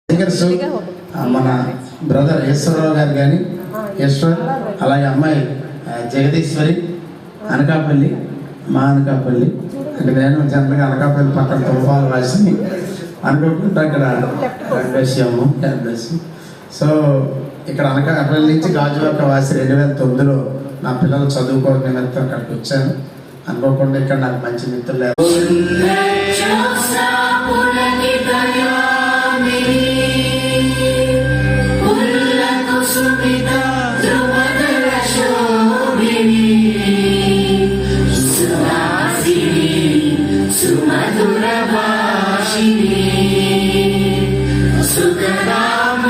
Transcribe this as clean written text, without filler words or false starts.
Singers మన brother Eswararao గారు కానీ ఈశ్వర్, అలాగే అమ్మాయి జగదీశ్వరి, అనకాపల్లి, మా అనకాపల్లి అంటే నేను జనరల్గా అనకాపల్లి పక్కన తులపాల వాసిని అనుకోకుండా ఇక్కడ వేసాము. సో ఇక్కడ అనకాపల్లి నుంచి గాజువాక వాసి 2009లో నా పిల్లలు చదువుకోవడం నిమిత్తం అక్కడికి వచ్చాను. అనుకోకుండా ఇక్కడ నాకు మంచి మిత్రులు సుమధుర భాషిణి సుఖదాంబ